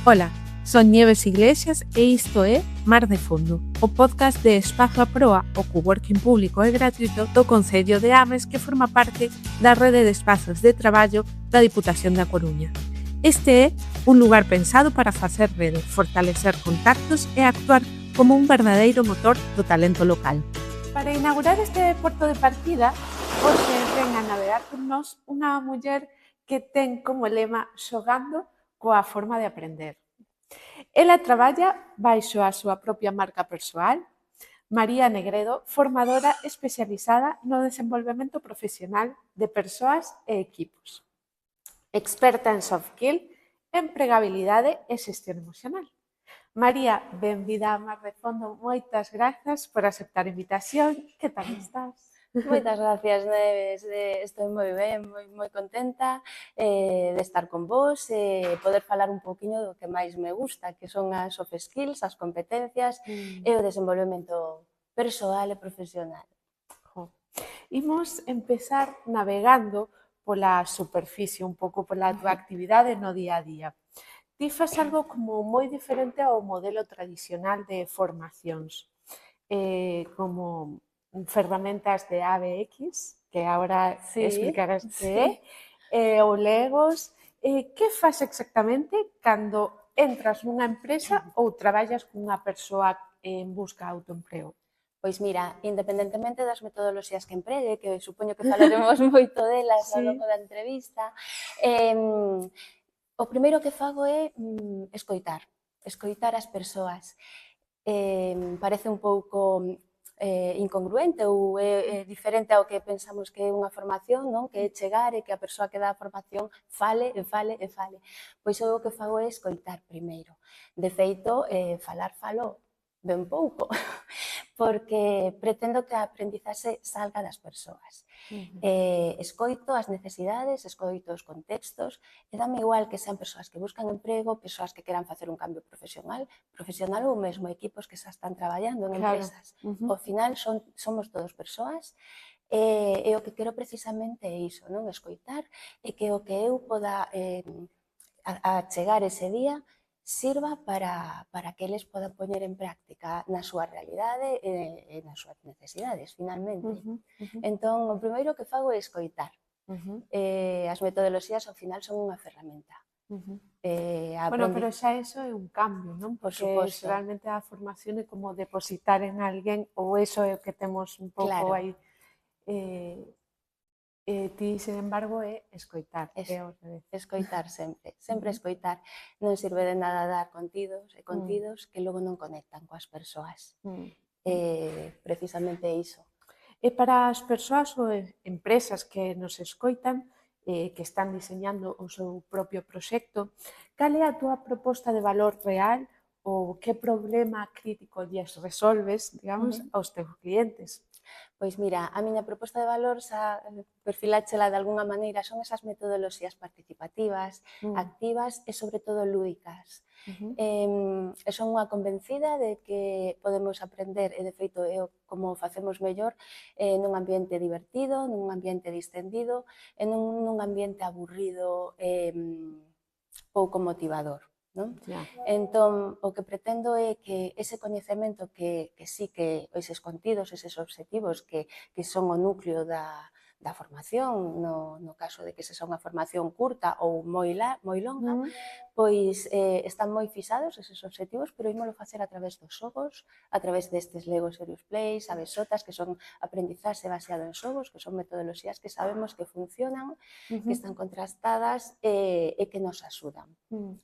Ola, son Nieves Iglesias e isto é Mar de Fondo, o podcast de Espazo a Proa, o coworking público e gratuito do Concello de Ames que forma parte da rede de espazos de traballo da Diputación da Coruña. Este é un lugar pensado para facer rede, fortalecer contactos e actuar como un verdadeiro motor do talento local. Para inaugurar este porto de partida, hoxe ven a navegar con nós unha muller que ten como lema xogando coa forma de aprender. Ela traballa baixo a súa propia marca persoal, María Negredo, formadora especializada no desenvolvemento profesional de persoas e equipos. Experta en soft skill, empregabilidade e xestión emocional. María, benvida a Mar de Fondo, moitas grazas por aceptar a invitación. Que tal estás? Moitas gracias, Neves. Estou moi ben, moi contenta de estar con vos e poder falar un poquinho do que máis me gusta, que son as soft skills, as competencias e o desenvolvemento persoal e profesional. Imos empezar navegando pola superficie, un pouco pola túa actividade no día a día. Ti fas algo como moi diferente ao modelo tradicional de formacións, como ferramentas de ABX, que agora explicarás que é, ou Legos. Que fas exactamente cando entras nunha empresa ou traballas cunha persoa en busca de autoemprego? Pois mira, independentemente das metodoloxías que empregue, que supoño que falaremos moito delas ao longo da entrevista, o primeiro que fago é escoitar as persoas. Parece un pouco incongruente ou é diferente ao que pensamos que é unha formación, non? Que é chegar e que a persoa que dá a formación fale e fale e fale. Pois eu o que fago é escoitar primeiro. De feito, falar falo ben pouco, porque pretendo que a aprendizaxe salga das persoas. Escoito as necesidades, escoito os contextos, e dame igual que sean persoas que buscan emprego, persoas que queran facer un cambio profesional ou mesmo equipos que xa están traballando en empresas. Ao final somos todos persoas e o que quero precisamente é iso, non? Escoitar e que o que eu poda chegar ese día sirva para que eles podan poñer en práctica na súa realidade e nas súas necesidades, finalmente. Entón, o primeiro que fago é escoitar. As metodoloxías, ao final, son unha ferramenta. Bueno, pero xa iso é un cambio, non? Porque realmente a formación é como depositar en alguén, ou iso é o que temos un pouco aí. Ti, sin embargo, é escoitar. Escoitar sempre, sempre escoitar. Non sirve de nada dar contidos e contidos que logo non conectan coas persoas. Precisamente iso. E para as persoas ou empresas que nos escoitan, que están diseñando o seu propio proxecto, cal é a túa proposta de valor real ou que problema crítico lles resolves, digamos, aos teus clientes? Pois mira, a miña proposta de valor, xa perfiláchela de alguna maneira, son esas metodoloxías participativas, activas e, sobre todo, lúdicas. Son unha convencida de que podemos aprender, e de feito é como facemos mellor, nun ambiente divertido, nun ambiente distendido e nun ambiente aburrido e pouco motivador. Non? Entón, o que pretendo é que ese coñecemento que sí que eses contidos, eses obxectivos que son o núcleo da formación, no caso de que se son unha formación curta ou moi longa, pois están moi fixados eses obxectivos, pero ímolo facer a través dos xogos, a través destes Lego Serious Plays, abesotas, que son aprendizaxe baseado en xogos, que son metodoloxías que sabemos que funcionan, que están contrastadas e que nos axudan.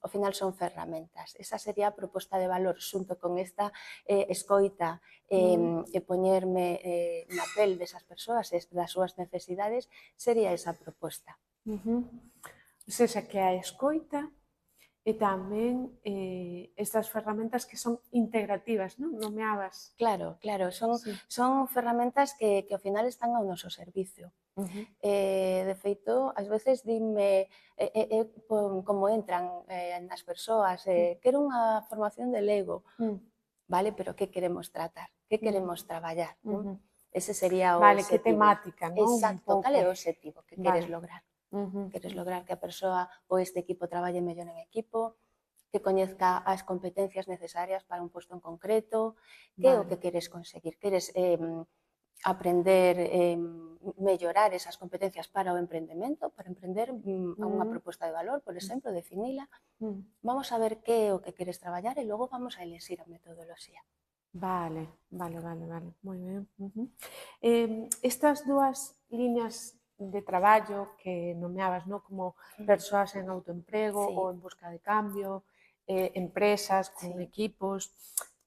Ao final son ferramentas. Esa sería a proposta de valor xunto con esta escoita e poñerme na pel desas persoas e das súas necesidades, sería esa proposta. O sea, que a escoita e tamén estas ferramentas que son integrativas, non? Nomeabas. Claro, son ferramentas que ao final están ao noso servicio. De feito, ás veces dime como entran nas persoas, quero unha formación de Lego, vale, pero que queremos tratar, que queremos traballar, non? Ese sería o objetivo. Vale, que temática, non? Exacto, cal é o objetivo que queres lograr? Queres lograr que a persoa ou este equipo traballe mellor en equipo, que coñezca as competencias necesarias para un posto en concreto, que é o que queres conseguir. Queres aprender, mellorar esas competencias para o emprendemento, para emprender a unha proposta de valor, por exemplo, definila. Vamos a ver que é o que queres traballar e logo vamos a elixir a metodoloxía. Vale, moi ben. Estas dúas liñas de traballo que nomeabas, ¿no? Como persoas en autoemprego ou en busca de cambio, empresas con equipos,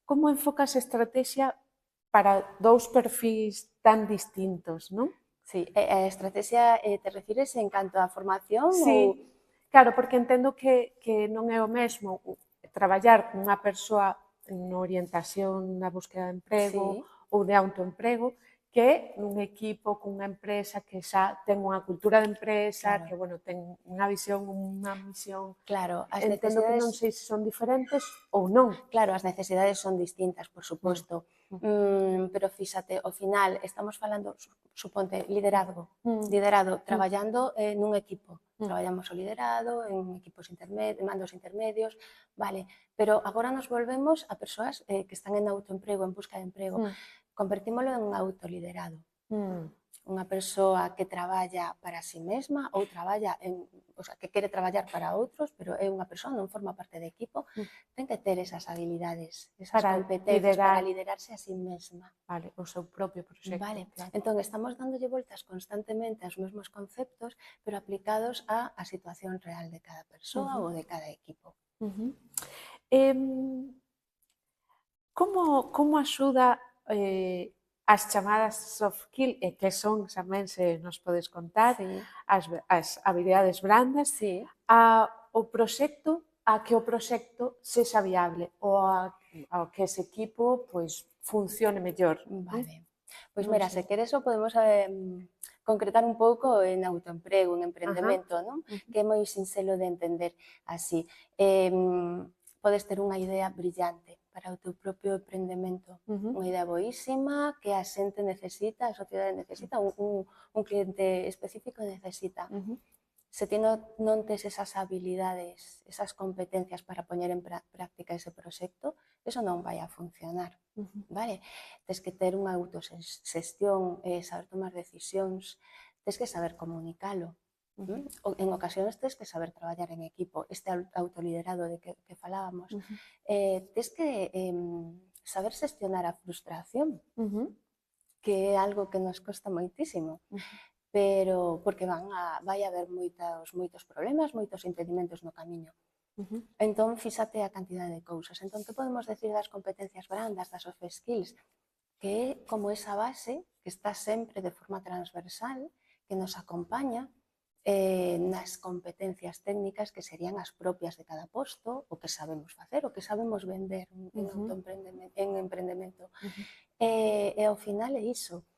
como enfocas a estrategia para dous perfis tan distintos, non? Sí, a estrategia te refires en canto á formación ou... Sí, claro, porque entendo que non é o mesmo traballar cunha persoa na orientación na búsqueda de emprego ou de autoemprego que nun equipo, cunha empresa que xa ten unha cultura de empresa, que, bueno, ten unha visión, unha misión. Claro, as Entendo que non necesidades... sei se son diferentes ou non. Claro, as necesidades son distintas, por suposto. Pero fíxate, ao final estamos falando, suponte, liderado, traballando nun equipo. Traballamos o liderado en equipos intermedios, mandos intermedios, vale, pero agora nos volvemos a persoas que están en autoemprego, en busca de emprego. Convertímolo en un autoliderado. Unha persoa que traballa para si mesma ou traballa o sea, que quere traballar para outros, pero é unha persoa, non forma parte de equipo, ten que ter esas habilidades, esas competencias para liderarse a si mesma. Vale, o seu propio proxecto. Vale, entón estamos dándolle voltas constantemente aos mesmos conceptos, pero aplicados á situación real de cada persoa ou de cada equipo. Como axuda as chamadas soft skills, e que son tamén, se nos podes contar, as habilidades brandas, ao proxecto, a que o proxecto sexa viable ou ao que ese equipo funcione mellor. Vale. Pois mira, se queres o podemos concretar un pouco en autoemprego, en emprendemento, non? Que é moi sinxelo de entender así. Podes ter unha idea brillante para o teu propio emprendemento, unha idea boísima que a xente necesita, a sociedade necesita, un cliente específico necesita. Se ti non tes esas habilidades, esas competencias para poñer en práctica ese proxecto, eso non vai a funcionar, vale? Tes que ter unha autoxestión, saber tomar decisións, tes que saber comunicalo. En ocasións tes que saber traballar en equipo, este autoliderado de que falábamos. Tes que saber xestionar a frustración, que é algo que nos costa moitísimo, pero porque vai haber moitos problemas, moitos impedimentos no camiño. Entón, fíxate a cantidade de cousas. Entón, que podemos decir das competencias brandas, das soft skills? Que é como esa base que está sempre de forma transversal, que nos acompaña nas competencias técnicas que serían as propias de cada posto, o que sabemos facer, o que sabemos vender en emprendemento. E ao final é iso,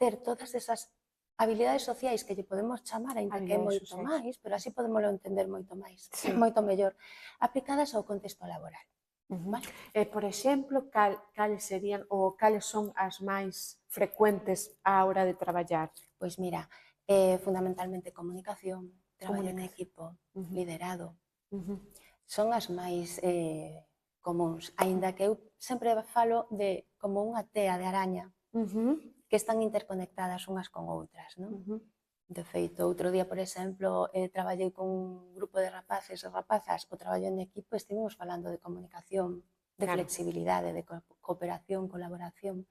ter todas esas habilidades sociais que lle podemos chamar, aínda que é moito máis, pero así podémoslo entender moito máis, moito mellor, aplicadas ao contexto laboral. Por exemplo, cales serían ou cales son as máis frecuentes á hora de traballar? Pois mira, fundamentalmente comunicación, traballo en equipo, liderado, son as máis comuns, aínda que eu sempre falo de como unha tea de araña que están interconectadas unhas con outras, non? De feito, outro día, por exemplo, traballei con un grupo de rapaces e rapazas, o traballo en equipo, estivemos falando de comunicación, de flexibilidade, de cooperación, colaboración.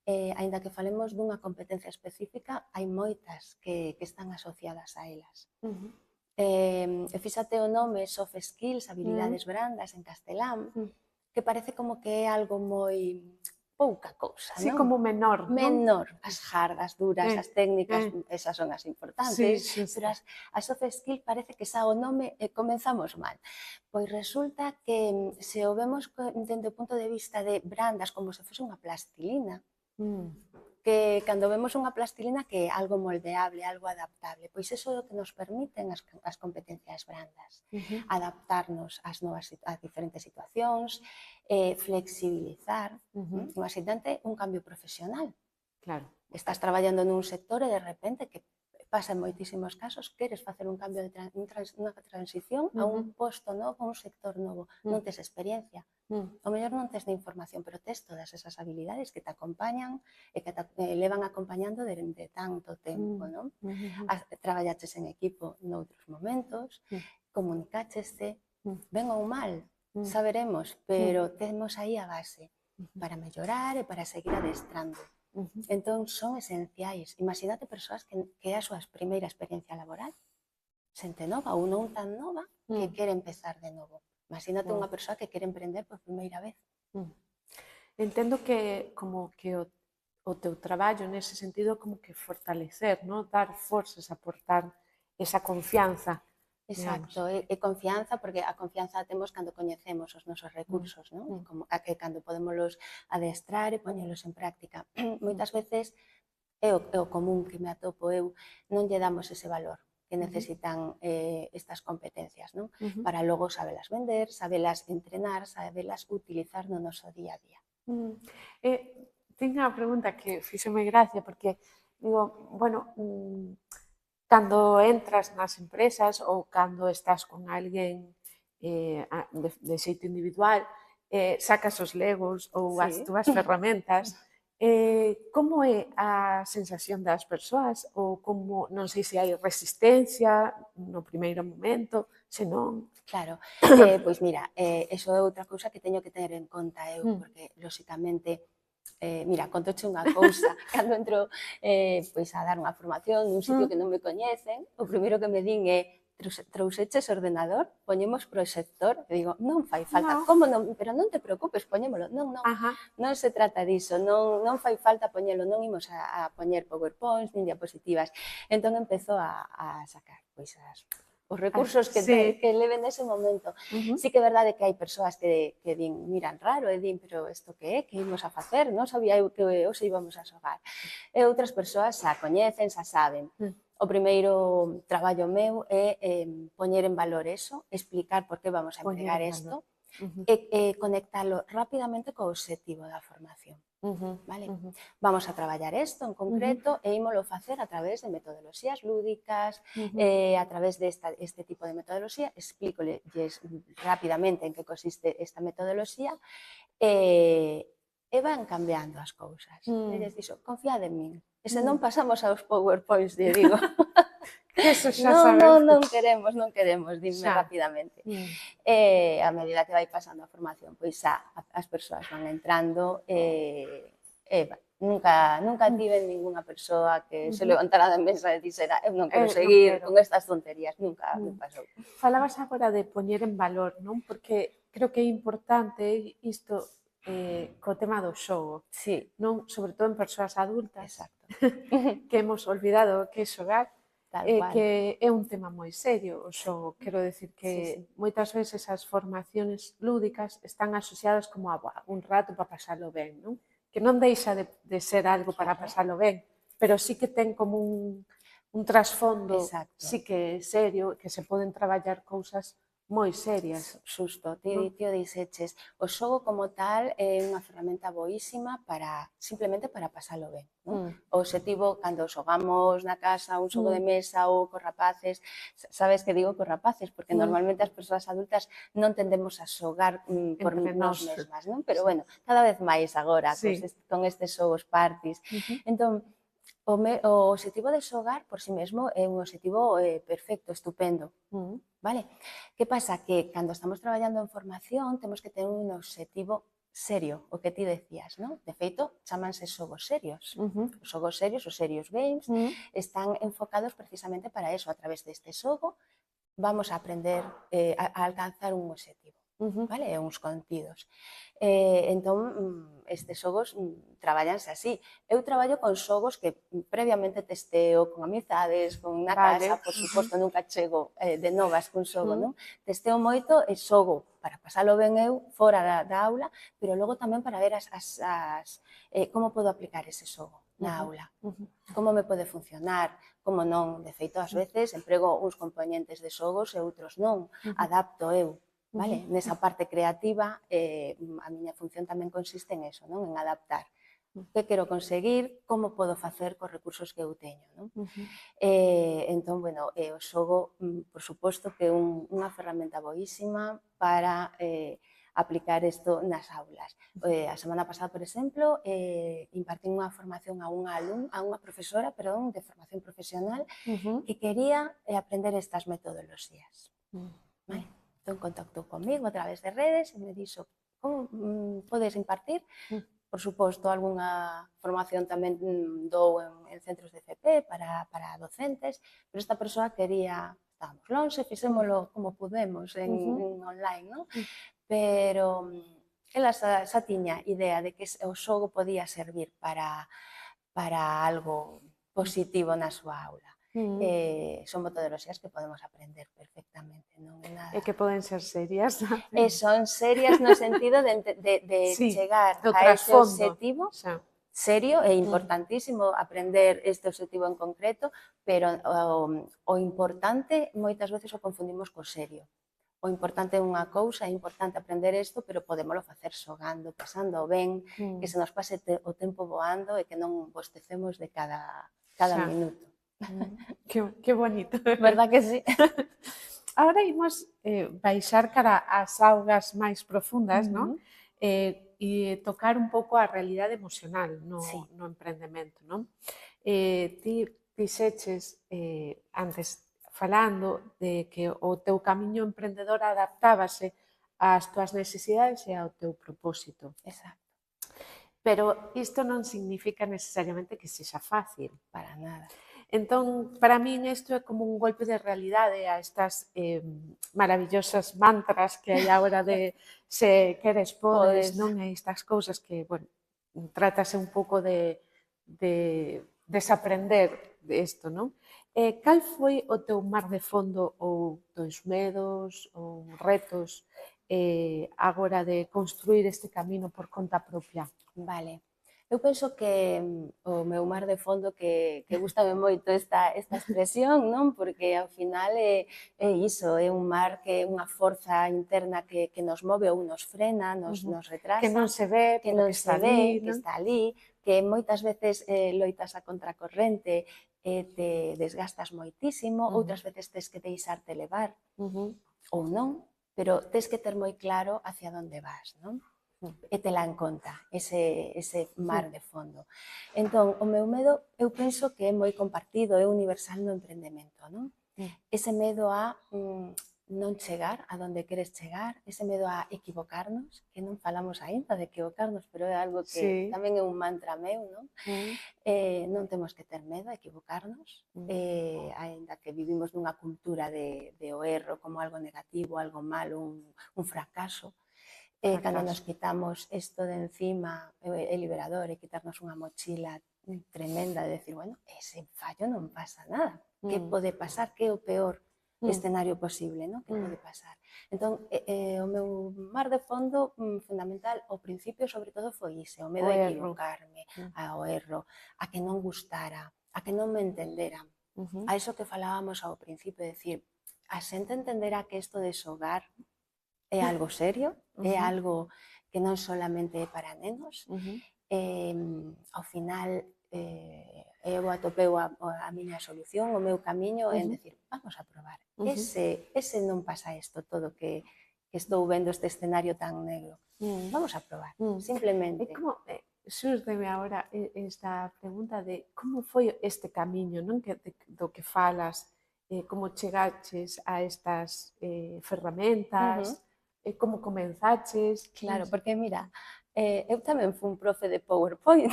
Aínda que falemos dunha competencia específica, hai moitas que están asociadas a elas. Fíxate o nome soft skills, habilidades brandas en castelán, que parece como que é algo moi pouca cousa, non? Sí, como menor, non? Menor. As hardas, duras, as técnicas, esas son as importantes, pero as soft skills parece que xa o nome comenzamos mal. Pois resulta que se o vemos dende o punto de vista de brandas como se fose unha plastilina, que cando vemos unha plastilina que é algo moldeable, algo adaptable, pois iso é o que nos permiten as competencias brandas, adaptarnos ás diferentes situacións, flexibilizar, imaxínate un cambio profesional. Claro. Estás traballando nun sector e de repente que pasa en moitísimos casos, queres facer un cambio de unha transición a un posto novo, a un sector novo, non tes experiencia. O mellor non tes de información, pero tes todas esas habilidades que te acompañan e que te levan acompañando durante tanto tempo, non? Traballaches en equipo noutros momentos, comunicácheste, ben ou mal, saberemos, pero temos aí a base para mellorar e para seguir adestrando. Entón, son esenciais. Imagínate persoas que é a súa primeira experiencia laboral, xente nova ou non tan nova, que quere empezar de novo. Imagínate unha persoa que quere emprender por primeira vez. Entendo que como que o teu traballo nese sentido como que fortalecer, ¿no? Dar forzas, aportar esa confianza. Exacto, e confianza, porque a confianza temos cando coñecemos os nosos recursos, non? Que cando podemos adestrar e poñelos en práctica. Moitas veces é o común que me atopo eu, non lle damos ese valor que necesitan estas competencias, non? Para logo sabelas vender, sabelas entrenar, sabelas utilizar no noso día a día. Teño unha pregunta que fíxome gracia, porque digo, bueno, cando entras nas empresas ou cando estás con alguén de xeito individual, sacas os legos ou as túas ferramentas, como é a sensación das persoas? Ou como, non sei se hai resistencia no primeiro momento, se non... Claro, pois mira, eso é outra cousa que teño que ter en conta eu, porque, lóxicamente, mira, contoche unha cousa, cando entro pois a dar unha formación nun sitio que non me coñecen, o primeiro que me din é trouxeches ordenador, poñemos proxector, e digo, non fai falta, como non? Pero non te preocupes, poñémolo, non se trata diso, non fai falta poñelo, non imos a poñer PowerPoints, nin diapositivas. Entón empezo a sacar pois os recursos que leven nese momento. Sí que é verdade que hai persoas que miran raro e din, pero isto que é? Que imos a facer? Non sabía eu que hoxe íbamos a xogar. E outras persoas xa coñecen, xa saben. O primeiro traballo meu é poñer en valor eso, explicar por que vamos a empregar isto e conectalo rapidamente co obxectivo da formación. Vamos a traballar isto en concreto e ímolo facer a través de metodoloxías lúdicas, a través deste tipo de metodoloxía, explícolles rapidamente en que consiste esta metodoloxía e van cambiando as cousas. Eles dixo, confiade en min. E se non pasamos aos PowerPoints, lle digo, non queremos, dime rapidamente. E a medida que vai pasando a formación, pois xa as persoas van entrando e nunca tive ningunha persoa que se levantara da mesa e dixera eu non quero seguir con estas tonterías, nunca me pasou. Falabas agora de poñer en valor, non? Porque creo que é importante isto co tema do xogo, non? Sobre todo en persoas adultas, que hemos olvidado que é xogar, que é un tema moi serio o xogo. Quero decir que moitas veces as formaciones lúdicas están asociadas como a un rato para pasalo ben, non? Que non deixa de ser algo para pasalo ben, pero sí que ten como un trasfondo, sí que é serio, que se poden traballar cousas moi serias. Xusto, ti o dixeches. O xogo como tal é unha ferramenta boísima simplemente para pasalo ben. O obxectivo, cando xogamos na casa un xogo de mesa ou cos rapaces, sabes que digo cos rapaces, porque normalmente as persoas adultas non tendemos a xogar por nós mesmas, non? Pero, bueno, cada vez máis agora, con estes xogos parties. Entón, o obxectivo de xogar por si mesmo é un obxectivo perfecto, estupendo. Vale? Que pasa? Que cando estamos traballando en formación temos que ter un obxectivo serio, o que ti decías, non? De feito, chamanse xogos serios. Os xogos serios, os serious games, están enfocados precisamente para eso. A través deste xogo vamos a aprender a alcanzar un obxectivo. Vale? E uns contidos. Entón, estes xogos traballanse así. Eu traballo con xogos que previamente testeo con amizades, con na casa, por suposto, nunca chego de novas cun xogo, non? Testeo moito e xogo para pasalo ben eu fora da aula, pero logo tamén para ver como podo aplicar ese xogo na aula. Como me pode funcionar, como non. De feito, ás veces emprego uns componentes de xogos e outros non. Adapto eu. Vale? Nesa parte creativa, a miña función tamén consiste en eso, non? En adaptar que quero conseguir, como podo facer cos recursos que eu teño, non? Entón, bueno, o xogo, por suposto, que é unha ferramenta boísima para aplicar isto nas aulas. A semana pasada, por exemplo, impartín unha formación a unha profesora, perdón, de formación profesional que quería aprender estas metodoloxías. Vale? Entón, contactou comigo a través de redes e me dixo, como podes impartir? Por suposto, algunha formación tamén dou en centros de FP para docentes, pero esta persoa quería, estábamos lonxe, fixémolo como pudemos en online, non? Pero ela xa tiña idea de que o xogo podía servir para algo positivo na súa aula. Son metodoloxías que podemos aprender perfectamente, non é nada. E que poden ser serias. Son serias no sentido de chegar a ese objetivo serio e importantísimo aprender este objetivo en concreto, pero o importante moitas veces o confundimos co serio. O importante é unha cousa, é importante aprender isto, pero podémolo facer xogando, pasando ben, que se nos pase o tempo voando e que non bostecemos de cada minuto. Que bonito. Verdad que sí? Agora imos baixar cara ás augas máis profundas, non? E tocar un pouco a realidade emocional no emprendemento, non? Ti dixeches antes falando de que o teu camiño emprendedor adaptábase ás túas necesidades e ao teu propósito. Exacto. Pero isto non significa necesariamente que sexa fácil. Para nada. Entón, para min isto é como un golpe de realidade a estas maravillosas mantras que hai agora de se queres podes, non? E estas cousas que, bueno, trátase un pouco de desaprender isto, non? Cal foi o teu mar de fondo ou teus medos ou retos agora de construir este camino por conta propia? Vale. Eu penso que o meu mar de fondo, que gustame moito esta expresión, non? Porque ao final é iso, é un mar que é unha forza interna que nos move ou nos frena, nos retrasa. Que non se ve, que non se ve, que está ali, que moitas veces loitas a contracorrente e te desgastas moitísimo, outras veces tes que deixarte levar, ou non, pero tes que ter moi claro hacia onde vas, non? E tela en conta, ese mar de fondo. Entón, o meu medo, eu penso que é moi compartido, é universal no emprendemento, non? Ese medo a non chegar a donde queres chegar, ese medo a equivocarnos, que non falamos aínda de equivocarnos, pero é algo que tamén é un mantra meu, non? Non temos que ter medo a equivocarnos, aínda que vivimos nunha cultura de o erro como algo negativo, algo malo, un fracaso. Cando nos quitamos isto de encima, é liberador, é quitarnos unha mochila tremenda de decir, bueno, ese fallo non pasa nada. Que pode pasar? Que é o peor escenario posible, non? Que pode pasar? Entón, o meu mar de fondo fundamental, ao principio, sobre todo, foi ise, o medo a equivocarme, ao erro, a que non gustara, a que non me entenderan. A iso que falábamos ao principio, de decir, a xente entenderá que isto de xogar é algo serio, é algo que non solamente é para nenos. Ao final, eu atopeu a miña solución, o meu camiño en decir, vamos a probar. Ese non pasa isto todo que estou vendo este escenario tan negro. Vamos a probar, simplemente. Xúrdeme agora esta pregunta de como foi este camiño, non? Do que falas, como chegaches a estas ferramentas, como comenzaches. Claro, porque mira, eu tamén fui un profe de PowerPoint.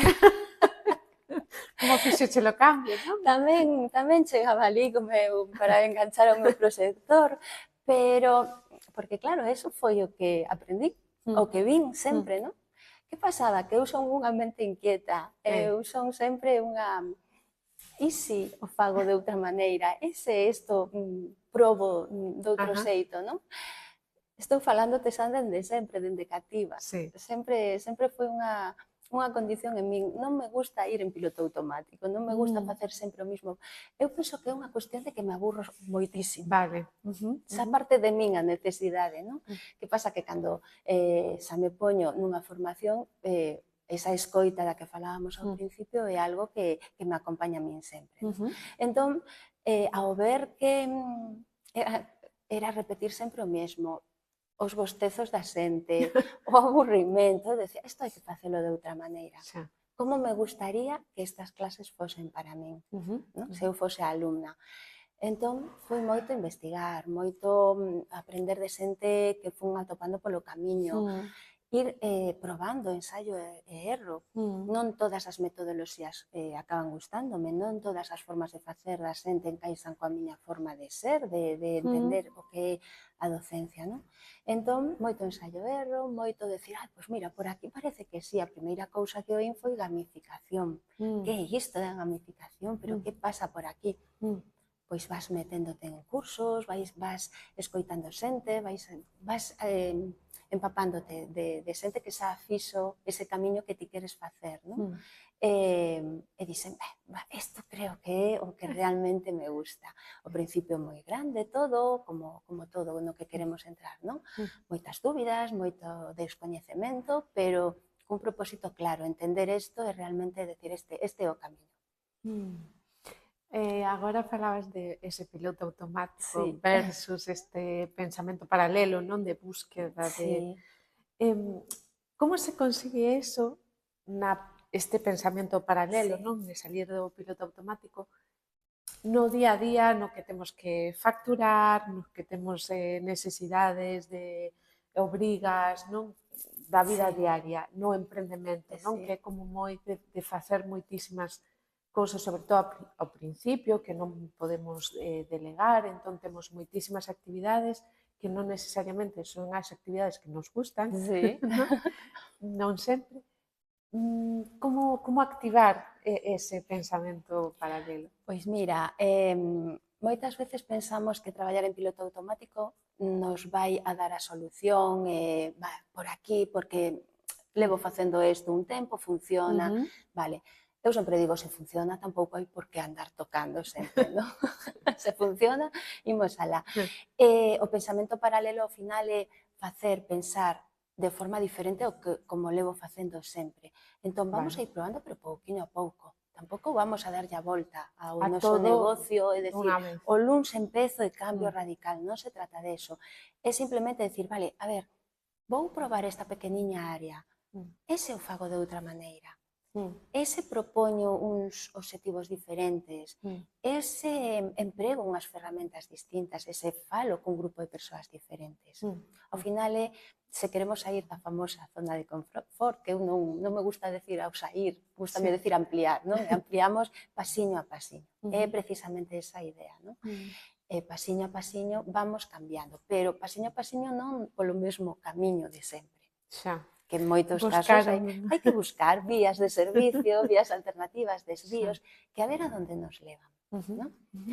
Como fixeche o cambio, non? Tamén chegaba ali para enganchar ao meu proxector, pero, porque claro, eso foi o que aprendí, o que vin sempre, non? Que pasaba? Que eu son unha mente inquieta, eu son sempre unha... E si o fago de outra maneira? E se isto probo de outro xeito, non? Estou falándote xa dende sempre, dende cativa. Sempre foi unha condición en min. Non me gusta ir en piloto automático, non me gusta facer sempre o mismo. Eu penso que é unha cuestión de que me aburro moitísimo. Vale. Xa parte de min a necesidade, non? Que pasa que cando xa me poño nunha formación, esa escoita da que falábamos ao principio é algo que me acompaña a min sempre. Entón, ao ver que era repetir sempre o mesmo, os bostezos da xente, o aburrimento, decía, isto hai que facelo de outra maneira. Como me gustaría que estas clases fosen para min, se eu fose alumna. Entón, foi moito investigar, moito aprender de xente que fun atopando polo camiño, ir probando ensaio e erro. Non todas as metodoloxías acaban gustándome, non todas as formas de facer da xente encaixan coa miña forma de ser, de entender o que é a docencia, non? Entón, moito ensaio e erro, moito decir, pois mira, por aquí parece que sí, a primeira cousa que oín foi gamificación. Que é isto da gamificación? Pero que pasa por aquí? Pois vas meténdote en cursos, vas escoitando xente, vas empapándote de xente que xa fixo ese camiño que ti queres facer, non? E dixen, isto creo que é o que realmente me gusta. O principio moi grande todo, como todo no que queremos entrar, non? Moitas dúbidas, moito descoñecemento, pero cun propósito claro, entender isto e realmente decir este é o camiño. Agora falabas de ese piloto automático versus este pensamento paralelo, non, de búsqueda de... Como se consigue eso este pensamento paralelo, non, de salir do piloto automático no día a día, no que temos que facturar, no que temos necesidades de obrigas, non, da vida diaria, no emprendemento, non, que é como moi de facer moitísimas cousas, sobre todo ao principio, que non podemos delegar, entón temos moitísimas actividades que non necesariamente son as actividades que nos gustan, non sempre. Como activar ese pensamento paralelo? Pois mira, moitas veces pensamos que traballar en piloto automático nos vai a dar a solución, por aquí, porque levo facendo isto un tempo, funciona, vale. Eu sempre digo, se funciona, tampouco hai por que andar tocando sempre, non? Se funciona, imos alá. O pensamento paralelo, ao final, é pensar de forma diferente ao que como levo facendo sempre. Entón, vamos a ir probando, pero pouquinho a pouco. Tampouco vamos a darlle a volta ao noso negocio e decir, o luns empezo e cambio radical. Non se trata de eso. É simplemente decir, vale, a ver, vou probar esta pequeniña área. Ese o fago de outra maneira. Ese propoño uns obxectivos diferentes, ese emprego unhas ferramentas distintas, ese falo cun grupo de persoas diferentes. Ao final, se queremos sair da famosa zona de confort, que eu non me gusta decir ao sair, gustame decir ampliar, non? Ampliamos pasiño a pasiño. É precisamente esa idea, non? Pasiño a pasiño vamos cambiando, pero pasiño a pasiño non polo mesmo camiño de sempre. Xa. Que en moitos casos hai que buscar vías de servicio, vías alternativas, desvíos, que a ver a donde nos levan.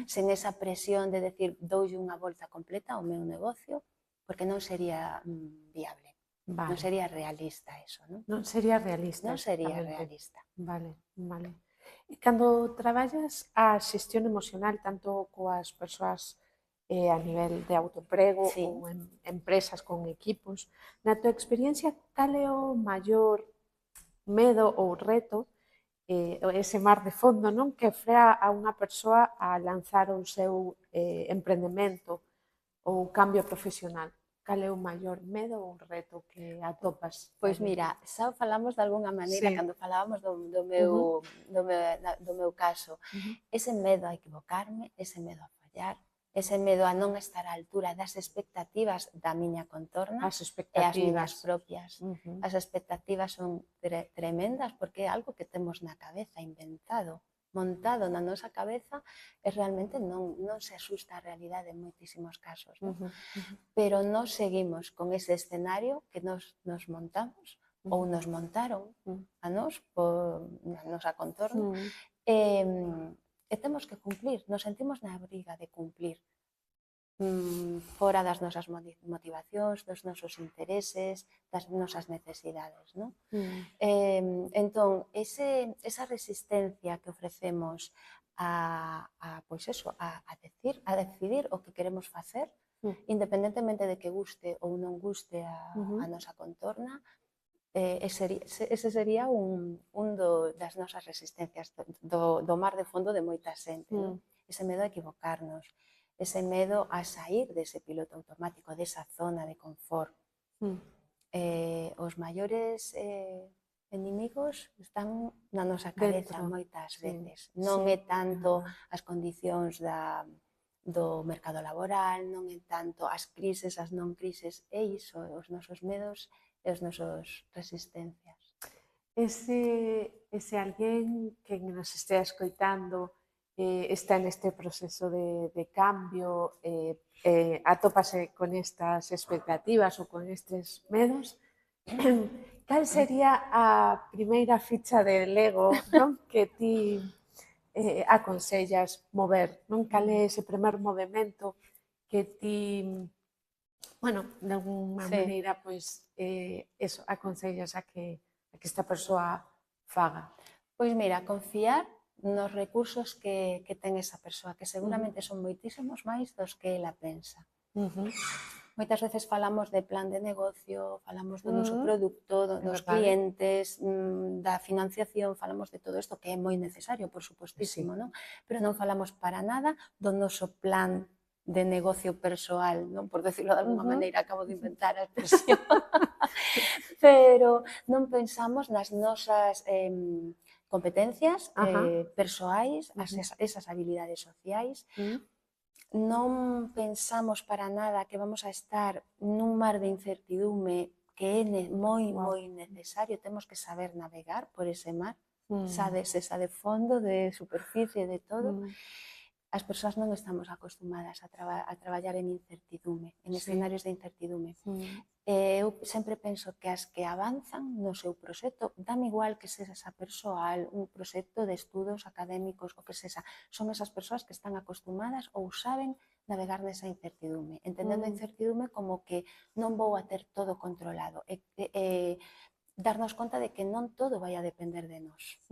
Sen esa presión de decir, doulle unha volta completa ao meu negocio, porque non sería viable, non sería realista eso. Non sería realista. Non sería realista. Vale. E cando traballas a xestión emocional, tanto coas persoas a nivel de autoemprego ou en empresas con equipos, na tua experiencia, cal é o maior medo ou reto, ese mar de fondo, non, que frea a unha persoa a lanzar o seu emprendemento ou cambio profesional? Cal é o maior medo ou reto que atopas? Pois mira, xa falamos de algunha maneira cando falábamos do meu caso. Ese medo a equivocarme, ese medo a fallar, ese medo a non estar á altura das expectativas da miña contorna e as miñas propias. As expectativas son tremendas porque é algo que temos na cabeza inventado, montado na nosa cabeza e realmente non se asusta a realidade en moitísimos casos. Pero nós seguimos con ese escenario que nos montamos ou nos montaron a nós na nosa contorna e temos que cumplir, nos sentimos na obriga de cumplir fora das nosas motivacións, dos nosos intereses, das nosas necesidades. Entón, esa resistencia que ofrecemos a decidir o que queremos facer, independentemente de que guste ou non guste a nosa contorna, ese sería un das nosas resistencias, do mar de fondo de moita xente. Ese medo a equivocarnos, ese medo a sair dese piloto automático, desa zona de confort. Os maiores inimigos están na nosa cabeza moitas veces. Non é tanto as condicións do mercado laboral, non é tanto as crises, as non crises, é iso, os nosos medos e as nosas resistencias. Ese alguén que nos estea escoitando está neste proceso de cambio, atópase con estas expectativas ou con estes medos, cal sería a primeira ficha de Lego, non, que ti aconsellas mover, non? Cal é ese primer movimento que ti, bueno, de alguma maneira, pois, eso, aconsellas a que esta persoa faga? Pois mira, confiar nos recursos que ten esa persoa, que seguramente son moitísimos máis dos que ela pensa. Moitas veces falamos de plan de negocio, falamos do noso produto, dos clientes, da financiación, falamos de todo isto que é moi necesario, por supostísimo, non? Pero non falamos para nada do noso plan de negocio persoal, non? Por decirlo de alguma maneira, acabo de inventar a expresión. Pero non pensamos nas nosas competencias persoais, esas habilidades sociais. Non pensamos para nada que vamos a estar nun mar de incertidume que é moi necesario. Temos que saber navegar por ese mar, sabes, esa de fondo, de superficie, de todo. As persoas non estamos acostumadas a traballar en incertidume, en escenarios de incertidume. Eu sempre penso que as que avanzan no seu proxecto, dame igual que sexa persoal, un proxecto de estudos académicos, o que sexa, son esas persoas que están acostumadas ou saben navegar nesa incertidume, entendendo a incertidume como que non vou a ter todo controlado, darnos conta de que non todo vai a depender de nós.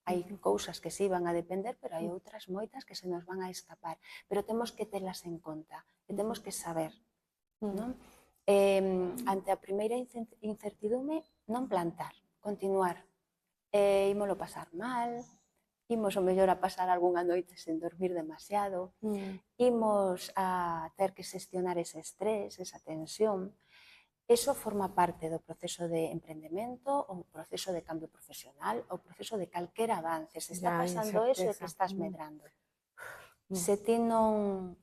Hai cousas que sí van a depender, pero hai outras moitas que se nos van a escapar. Pero temos que telas en conta e temos que saber, non? Ante a primeira incertidume, non plantar, continuar. Ímolo pasar mal, imos o mellor a pasar algunha noite sen dormir demasiado, imos a ter que xestionar ese estrés, esa tensión. Eso forma parte do proceso de emprendemento, o proceso de cambio profesional, o proceso de calquer avance. Se está pasando eso e que estás medrando. Se ti non,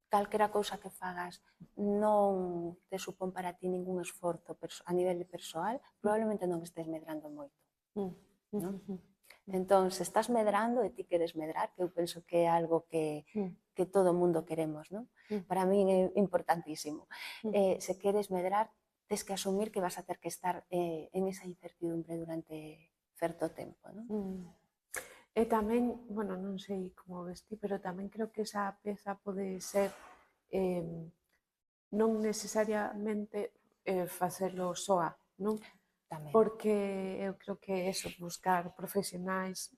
calquera cousa que fagas non te supón para ti ningún esforzo a nivel persoal, probablemente non estés medrando moito. Entón, se estás medrando e ti queres medrar, que eu penso que é algo que todo mundo queremos, non? Para min é importantísimo. Se queres medrar, tens que asumir que vas a ter que estar en esa incertidumbre durante certo tempo, non? E tamén, bueno, non sei como ves ti, pero tamén creo que esa peza pode ser non necesariamente facelo soa, non? Tamén. Porque eu creo que eso, buscar profesionais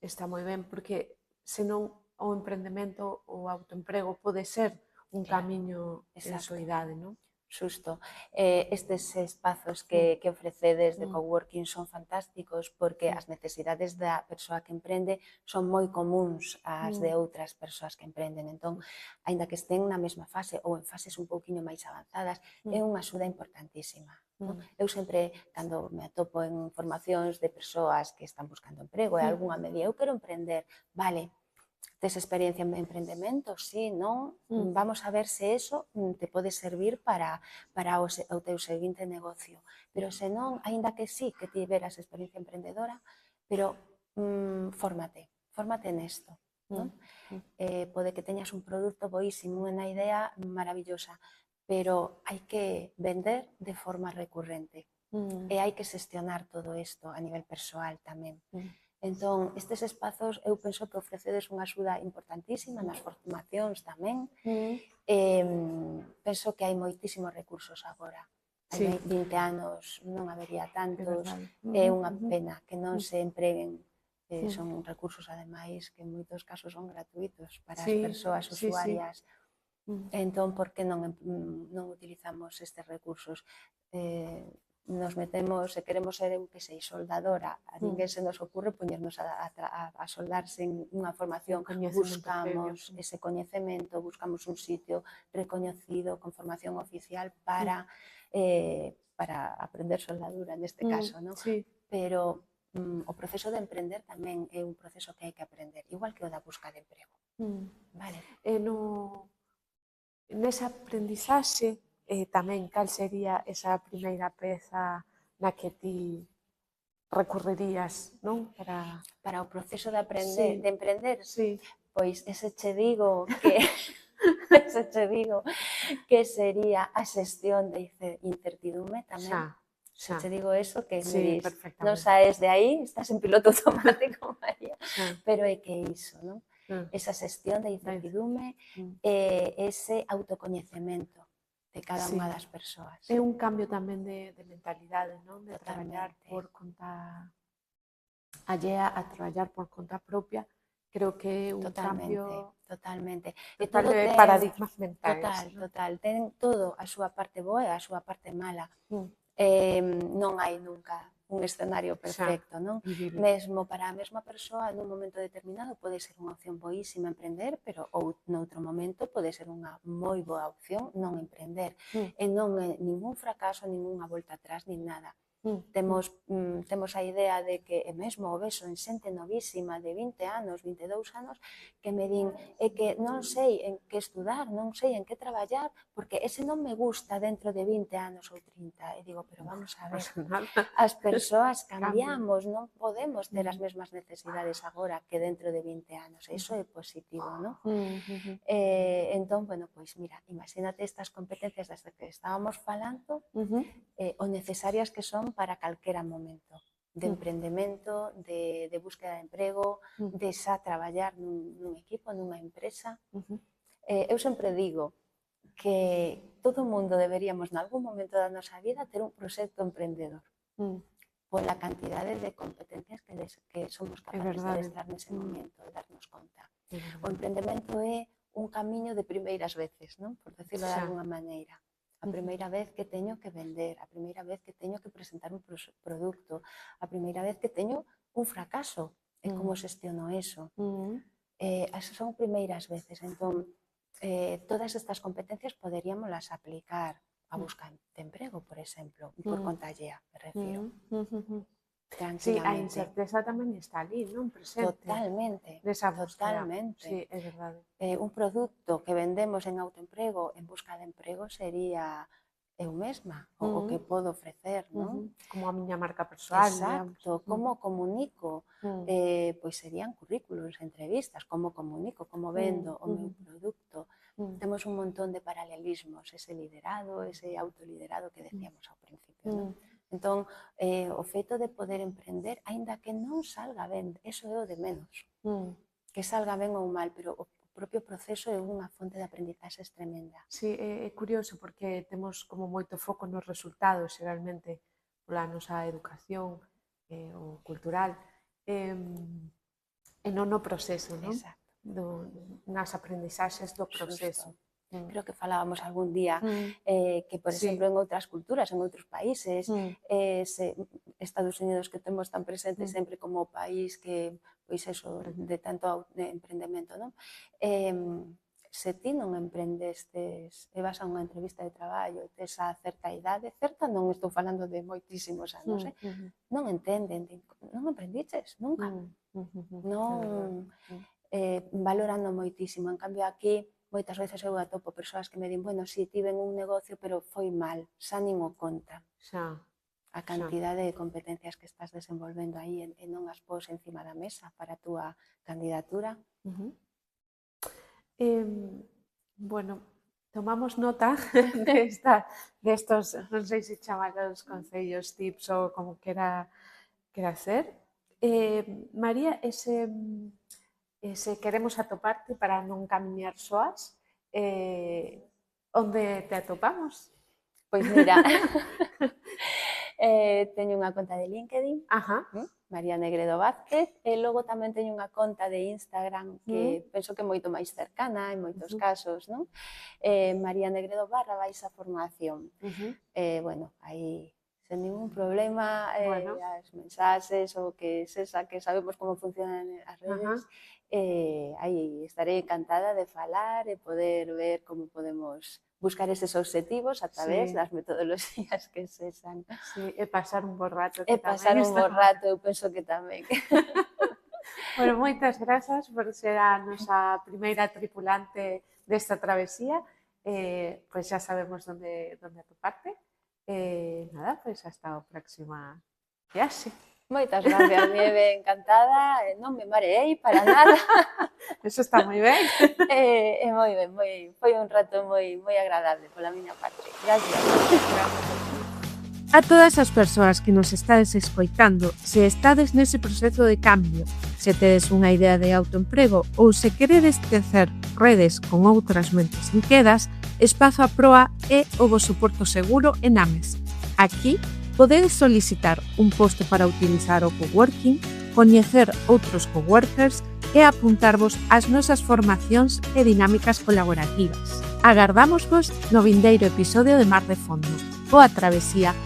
está moi ben, porque senón o emprendemento ou autoemprego pode ser un camiño en soidade, non? Xusto. Estes espazos que ofrecedes de coworking son fantásticos porque as necesidades da persoa que emprende son moi comuns ás de outras persoas que emprenden. Entón, aínda que estén na mesma fase ou en fases un pouquiño máis avanzadas, é unha axuda importantísima. Eu sempre, cando me atopo en formacións de persoas que están buscando emprego e algunha me di, eu quero emprender, vale, tes experiencia en emprendemento? Sí, non? Vamos a ver se eso te pode servir para o teu seguinte negocio. Pero se non, aínda que sí que tiveras experiencia emprendedora, pero fórmate nesto. Pode que teñas un produto boísimo, unha idea maravillosa, pero hai que vender de forma recurrente. E hai que xestionar todo isto a nivel persoal tamén. Entón, estes espazos eu penso que ofrecedes unha axuda importantísima nas formacións tamén. Penso que hai moitísimos recursos agora. Hai 20 anos non habería tantos. É unha pena que non se empreguen. Son recursos, ademais, que en moitos casos son gratuitos para as persoas usuarias. Entón, por que non utilizamos estes recursos? Nos metemos, se queremos ser, eu que sei, soldadora, a ninguén se nos ocurre poñernos a soldar sen unha formación. Buscamos ese coñecemento, buscamos un sitio recoñecido con formación oficial para aprender soldadura neste caso, non? Pero o proceso de emprender tamén é un proceso que hai que aprender, igual que o da busca de emprego. Nesa aprendizaxe, tamén cal sería esa primeira peza na que ti recurrirías, non? Para o proceso de aprender, de emprender? Sí. Pois ese che digo que sería a xestión de incertidume tamén. Se che digo eso, que me dis, non saes de aí, estás en piloto automático, María, pero é que iso, non? Esa xestión de incertidume e ese autocoñecemento de cada unha das persoas. É un cambio tamén de mentalidade, non? De traballar por conta allea a traballar por conta propia, creo que é un cambio total de paradigmas mentais. Total, ten todo a súa parte boa e a súa parte mala. Non hai nunca un escenario perfecto, non? Mesmo para a mesma persoa, nun momento determinado, pode ser unha opción boísima emprender, pero noutro momento pode ser unha moi boa opción non emprender. E non é ningún fracaso, ninguna volta atrás, nin nada. Temos a idea de que, e mesmo o vexo en xente novísima de 20 anos, 22 anos, que me din que non sei en que estudar, non sei en que traballar, porque ese non me gusta dentro de 20 anos ou 30. E digo, pero vamos a ver, as persoas cambiamos, non podemos ter as mesmas necesidades agora que dentro de 20 anos. Iso é positivo, non? Entón, bueno, pois mira, imagínate estas competencias das que estábamos falando, o necesarias que son para calquera momento de emprendemento, de búsqueda de emprego, de xa traballar nun equipo, nunha empresa. Eu sempre digo que todo mundo deberíamos, nalgún momento da nosa vida, ter un proxecto emprendedor pola cantidade de competencias que somos capaces de estar nese momento, de darnos conta. O emprendemento é un camiño de primeiras veces, non? Por decirlo de alguna maneira. A primeira vez que teño que vender, a primeira vez que teño que presentar un produto, a primeira vez que teño un fracaso, e como xestiono eso. Son primeiras veces, entón, todas estas competencias poderíamolas aplicar a busca de emprego, por exemplo, por conta allea, me refiro. Sí, a incerteza tamén está ali, non? Presente. Totalmente. Sí, é verdade. Un produto que vendemos en autoemprego, en busca de emprego, sería eu mesma, o que podo ofrecer, non? Como a miña marca persoal. Exacto. Como comunico? Pois serían currículos, entrevistas, como comunico, como vendo o meu produto. Temos un montón de paralelismos, ese liderado, ese autoliderado que decíamos ao principio, non? Entón, o feito de poder emprender, aínda que non salga ben, eso é o de menos. Que salga ben ou mal, pero o propio proceso é unha fonte de aprendizaxe tremenda. Sí, é curioso porque temos como moito foco nos resultados, xeralmente, pola nosa educación ou cultural, e non no proceso, non? Nas aprendizaxes do proceso. Creo que falábamos algún día que, por exemplo, en outras culturas, en outros países, Estados Unidos, que temos tan presente sempre como país que, pois eso, de tanto emprendemento, non? Se ti non emprendestes e vas a unha entrevista de traballo e tes a certa idade, certa non estou falando de moitísimos anos, non entenden, non emprendiches nunca. Non valorando moitísimo. En cambio, aquí, moitas veces eu atopo persoas que me din, bueno, si tiven un negocio, pero foi mal, xa nin o conta. A cantidade de competencias que estás desenvolvendo aí e non as pos encima da mesa para a túa candidatura. Bueno, tomamos nota destos, non sei se chamalos concellos, tips ou como quera ser. María, se queremos atoparte para non camiñar soas, onde te atopamos? Pois mira, teño unha conta de LinkedIn, María Negredo Vázquez, e logo tamén teño unha conta de Instagram que penso que é moito máis cercana en moitos casos, non? María Negredo /formación. Bueno, aí sen ningún problema, as mensaxes ou que sexa que sabemos como funcionan as redes, aí estarei encantada de falar e poder ver como podemos buscar eses obxectivos a través das metodoloxías que sexan. Sí, e pasar un bo rato. E pasar un bo rato, eu penso que tamén. Bueno, moitas grazas por ser a nosa primeira tripulante desta travesía. Pois xa sabemos onde atoparte. Nada, pois hasta a próxima viaxe. Moitas gracias, Nieve, encantada, non me mareei para nada. Eso está moi ben. Moi ben, foi un rato moi agradable pola miña parte. Gracias. A todas as persoas que nos estades escoitando, se estades nese proceso de cambio, se tedes unha idea de autoemprego ou se queredes tecer redes con outras mentes inquedas, Espazo a Proa é o vosso porto seguro en Ames. Aquí podedes solicitar un posto para utilizar o coworking, coñecer outros coworkers e apuntarvos ás nosas formacións e dinámicas colaborativas. Agardámosvos no vindeiro episodio de Mar de Fondo. Boa travesía!